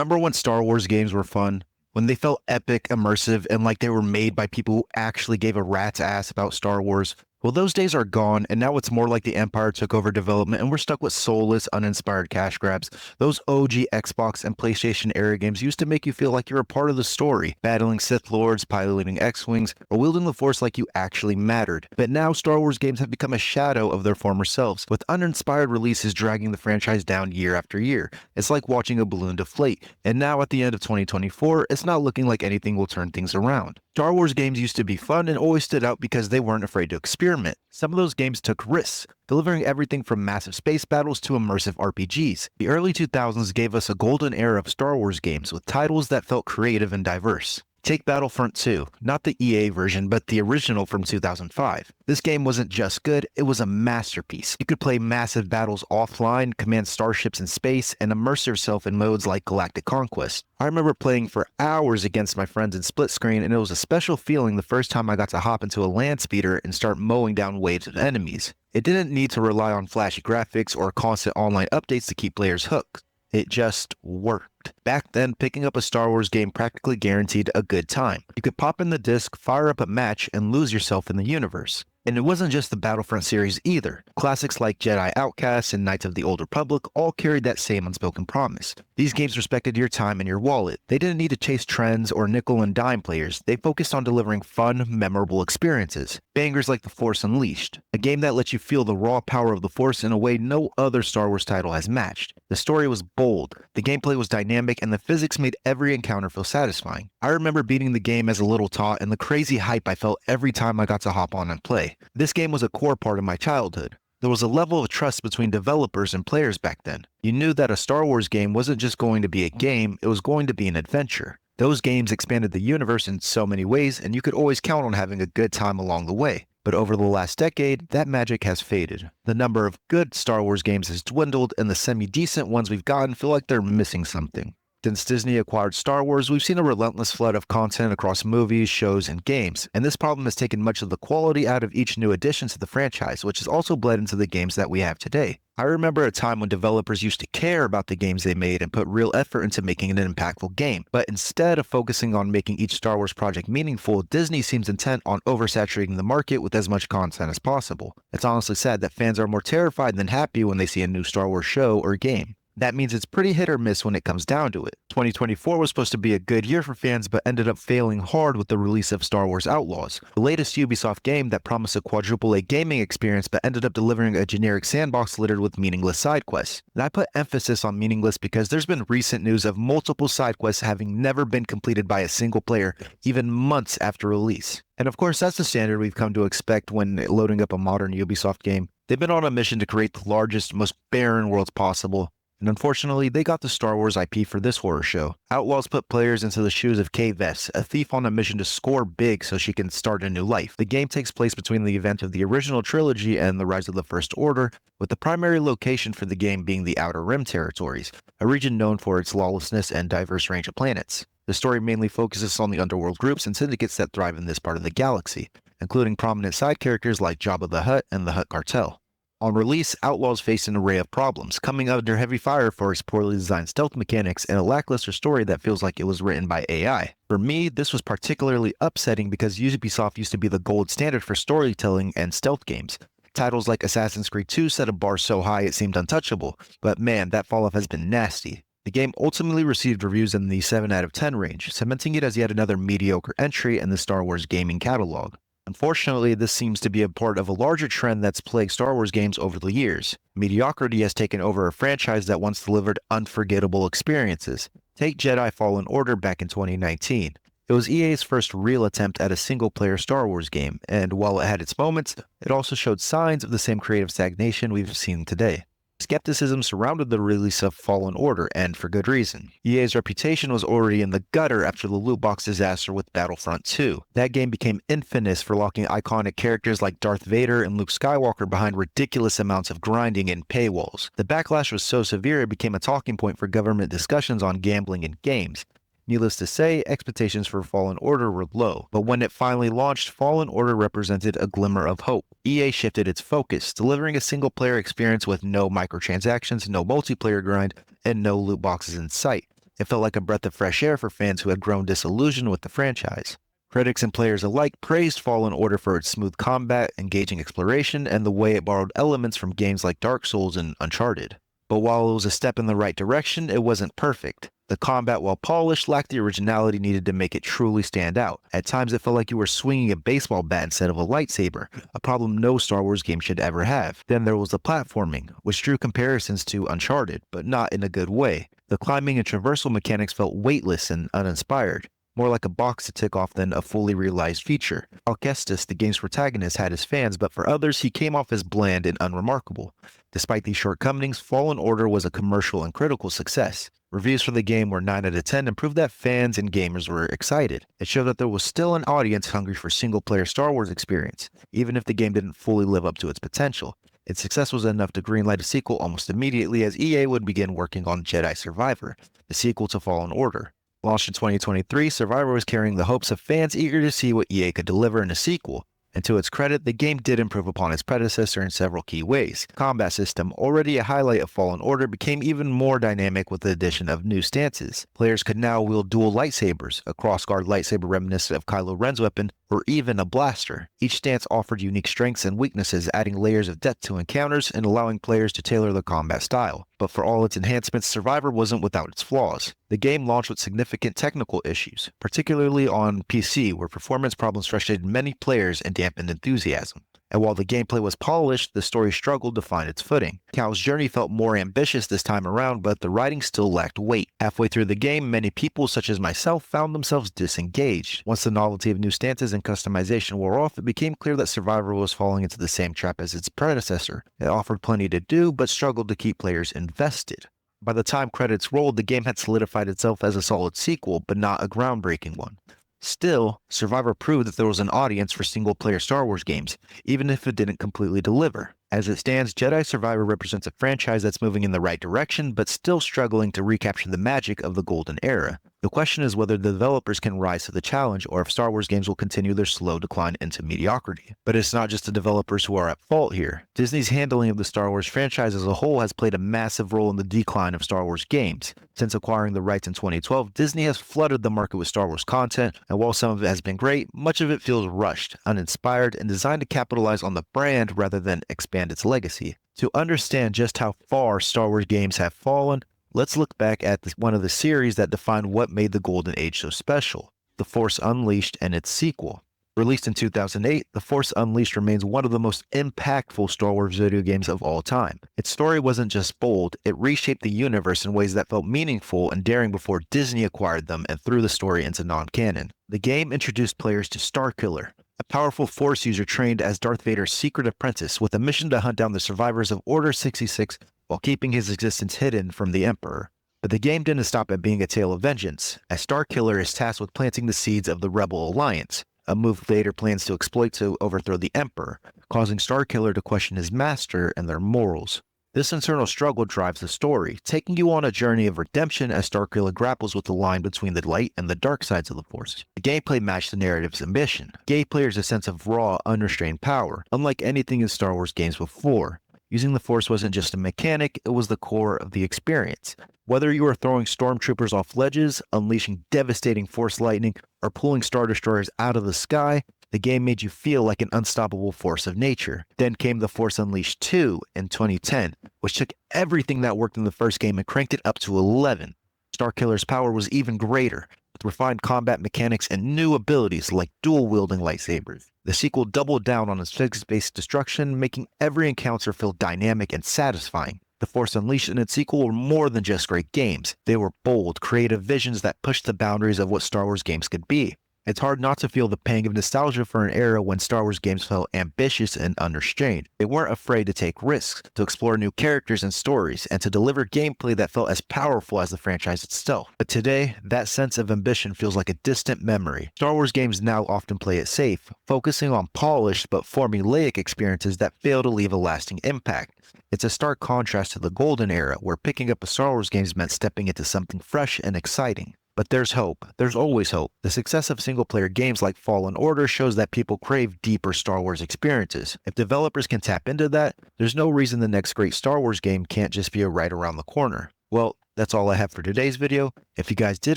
Remember when Star Wars games were fun? When they felt epic, immersive, and like they were made by people who actually gave a rat's ass about Star Wars? Well, those days are gone, and now it's more like the Empire took over development and we're stuck with soulless, uninspired cash grabs. Those OG Xbox and PlayStation era games used to make you feel like you're a part of the story, battling Sith Lords, piloting X-Wings, or wielding the Force like you actually mattered. But now Star Wars games have become a shadow of their former selves, with uninspired releases dragging the franchise down year after year. It's like watching a balloon deflate, and now at the end of 2024, it's not looking like anything will turn things around. Star Wars games used to be fun and always stood out because they weren't afraid to experiment. Some of those games took risks, delivering everything from massive space battles to immersive RPGs. The early 2000s gave us a golden era of Star Wars games with titles that felt creative and diverse. Take Battlefront 2, not the EA version, but the original from 2005. This game wasn't just good, it was a masterpiece. You could play massive battles offline, command starships in space, and immerse yourself in modes like Galactic Conquest. I remember playing for hours against my friends in split screen, and it was a special feeling the first time I got to hop into a land speeder and start mowing down waves of enemies. It didn't need to rely on flashy graphics or constant online updates to keep players hooked. It just worked. Back then, picking up a Star Wars game practically guaranteed a good time. You could pop in the disc, fire up a match, and lose yourself in the universe. And it wasn't just the Battlefront series either. Classics like Jedi Outcast and Knights of the Old Republic all carried that same unspoken promise. These games respected your time and your wallet. They didn't need to chase trends or nickel and dime players. They focused on delivering fun, memorable experiences. Bangers like The Force Unleashed, a game that lets you feel the raw power of the Force in a way no other Star Wars title has matched. The story was bold, the gameplay was dynamic, and the physics made every encounter feel satisfying. I remember beating the game as a little tot and the crazy hype I felt every time I got to hop on and play. This game was a core part of my childhood. There was a level of trust between developers and players back then. You knew that a Star Wars game wasn't just going to be a game, it was going to be an adventure. Those games expanded the universe in so many ways, and you could always count on having a good time along the way. But over the last decade, that magic has faded. The number of good Star Wars games has dwindled, and the semi-decent ones we've gotten feel like they're missing something. Since Disney acquired Star Wars, we've seen a relentless flood of content across movies, shows, and games, and this problem has taken much of the quality out of each new addition to the franchise, which has also bled into the games that we have today. I remember a time when developers used to care about the games they made and put real effort into making an impactful game, but instead of focusing on making each Star Wars project meaningful, Disney seems intent on oversaturating the market with as much content as possible. It's honestly sad that fans are more terrified than happy when they see a new Star Wars show or game. That means it's pretty hit or miss when it comes down to it. 2024 was supposed to be a good year for fans, but ended up failing hard with the release of Star Wars Outlaws, the latest Ubisoft game that promised a quadruple A gaming experience but ended up delivering a generic sandbox littered with meaningless side quests. And I put emphasis on meaningless because there's been recent news of multiple side quests having never been completed by a single player, even months after release. And of course, that's the standard we've come to expect when loading up a modern Ubisoft game. They've been on a mission to create the largest, most barren worlds possible. And unfortunately, they got the Star Wars IP for this horror show. Outlaws put players into the shoes of Kay Vess, a thief on a mission to score big so she can start a new life. The game takes place between the event of the original trilogy and the rise of the First Order, with the primary location for the game being the Outer Rim territories, a region known for its lawlessness and diverse range of planets. The story mainly focuses on the underworld groups and syndicates that thrive in this part of the galaxy, including prominent side characters like Jabba the Hutt and the Hutt Cartel. On release, Outlaws faced an array of problems, coming under heavy fire for its poorly designed stealth mechanics and a lackluster story that feels like it was written by AI. For me, this was particularly upsetting because Ubisoft used to be the gold standard for storytelling and stealth games. Titles like Assassin's Creed 2 set a bar so high it seemed untouchable, but man, that falloff has been nasty. The game ultimately received reviews in the 7 out of 10 range, cementing it as yet another mediocre entry in the Star Wars gaming catalog. Unfortunately, this seems to be a part of a larger trend that's plagued Star Wars games over the years. Mediocrity has taken over a franchise that once delivered unforgettable experiences. Take Jedi Fallen Order back in 2019. It was EA's first real attempt at a single-player Star Wars game, and while it had its moments, it also showed signs of the same creative stagnation we've seen today. Skepticism surrounded the release of Fallen Order, and for good reason. EA's reputation was already in the gutter after the loot box disaster with Battlefront 2. That game became infamous for locking iconic characters like Darth Vader and Luke Skywalker behind ridiculous amounts of grinding and paywalls. The backlash was so severe it became a talking point for government discussions on gambling in games. Needless to say, expectations for Fallen Order were low, but when it finally launched, Fallen Order represented a glimmer of hope. EA shifted its focus, delivering a single-player experience with no microtransactions, no multiplayer grind, and no loot boxes in sight. It felt like a breath of fresh air for fans who had grown disillusioned with the franchise. Critics and players alike praised Fallen Order for its smooth combat, engaging exploration, and the way it borrowed elements from games like Dark Souls and Uncharted. But while it was a step in the right direction, it wasn't perfect. The combat, while polished, lacked the originality needed to make it truly stand out. At times, it felt like you were swinging a baseball bat instead of a lightsaber, a problem no Star Wars game should ever have. Then there was the platforming, which drew comparisons to Uncharted, but not in a good way. The climbing and traversal mechanics felt weightless and uninspired, more like a box to tick off than a fully realized feature. Alcestis, the game's protagonist, had his fans, but for others, he came off as bland and unremarkable. Despite these shortcomings, Fallen Order was a commercial and critical success. Reviews for the game were 9 out of 10 and proved that fans and gamers were excited. It showed that there was still an audience hungry for single-player Star Wars experience, even if the game didn't fully live up to its potential. Its success was enough to greenlight a sequel almost immediately, as EA would begin working on Jedi Survivor, the sequel to Fallen Order. Launched in 2023, Survivor was carrying the hopes of fans eager to see what EA could deliver in a sequel. And to its credit, the game did improve upon its predecessor in several key ways. The combat system, already a highlight of Fallen Order, became even more dynamic with the addition of new stances. Players could now wield dual lightsabers, a crossguard lightsaber reminiscent of Kylo Ren's weapon, or even a blaster. Each stance offered unique strengths and weaknesses, adding layers of depth to encounters and allowing players to tailor their combat style. But for all its enhancements, Survivor wasn't without its flaws. The game launched with significant technical issues, particularly on PC, where performance problems frustrated many players and dampened enthusiasm. And while the gameplay was polished, the story struggled to find its footing. Cal's journey felt more ambitious this time around, but the writing still lacked weight. Halfway through the game, many people, such as myself, found themselves disengaged. Once the novelty of new stances and customization wore off, it became clear that Survivor was falling into the same trap as its predecessor. It offered plenty to do, but struggled to keep players invested. By the time credits rolled, the game had solidified itself as a solid sequel, but not a groundbreaking one. Still, Survivor proved that there was an audience for single-player Star Wars games, even if it didn't completely deliver. As it stands, Jedi Survivor represents a franchise that's moving in the right direction, but still struggling to recapture the magic of the golden era. The question is whether the developers can rise to the challenge, or if Star Wars games will continue their slow decline into mediocrity. But it's not just the developers who are at fault here. Disney's handling of the Star Wars franchise as a whole has played a massive role in the decline of Star Wars games. Since acquiring the rights in 2012, Disney has flooded the market with Star Wars content, and while some of it has been great, much of it feels rushed, uninspired, and designed to capitalize on the brand rather than expand its legacy. To understand just how far Star Wars games have fallen, let's look back at one of the series that defined what made the Golden Age so special, The Force Unleashed and its sequel. Released in 2008, The Force Unleashed remains one of the most impactful Star Wars video games of all time. Its story wasn't just bold, it reshaped the universe in ways that felt meaningful and daring before Disney acquired them and threw the story into non-canon. The game introduced players to Starkiller, a powerful Force user trained as Darth Vader's secret apprentice with a mission to hunt down the survivors of Order 66 while keeping his existence hidden from the Emperor. But the game didn't stop at being a tale of vengeance, as Starkiller is tasked with planting the seeds of the Rebel Alliance, a move Vader plans to exploit to overthrow the Emperor, causing Starkiller to question his master and their morals. This internal struggle drives the story, taking you on a journey of redemption as Starkiller grapples with the line between the light and the dark sides of the Force. The gameplay matched the narrative's ambition, gave players a sense of raw, unrestrained power, unlike anything in Star Wars games before. Using the Force wasn't just a mechanic, it was the core of the experience. Whether you were throwing stormtroopers off ledges, unleashing devastating Force lightning, or pulling Star Destroyers out of the sky, the game made you feel like an unstoppable force of nature. Then came The Force Unleashed 2 in 2010, which took everything that worked in the first game and cranked it up to 11. Starkiller's power was even greater, with refined combat mechanics and new abilities like dual-wielding lightsabers. The sequel doubled down on its physics-based destruction, making every encounter feel dynamic and satisfying. The Force Unleashed and its sequel were more than just great games. They were bold, creative visions that pushed the boundaries of what Star Wars games could be. It's hard not to feel the pang of nostalgia for an era when Star Wars games felt ambitious and unrestrained. They weren't afraid to take risks, to explore new characters and stories, and to deliver gameplay that felt as powerful as the franchise itself. But today, that sense of ambition feels like a distant memory. Star Wars games now often play it safe, focusing on polished but formulaic experiences that fail to leave a lasting impact. It's a stark contrast to the golden era, where picking up a Star Wars game meant stepping into something fresh and exciting. But there's hope. There's always hope. The success of single-player games like Fallen Order shows that people crave deeper Star Wars experiences. If developers can tap into that, there's no reason the next great Star Wars game can't just be right around the corner. Well, that's all I have for today's video. If you guys did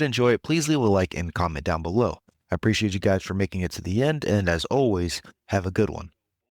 enjoy it, please leave a like and comment down below. I appreciate you guys for making it to the end, and as always, have a good one.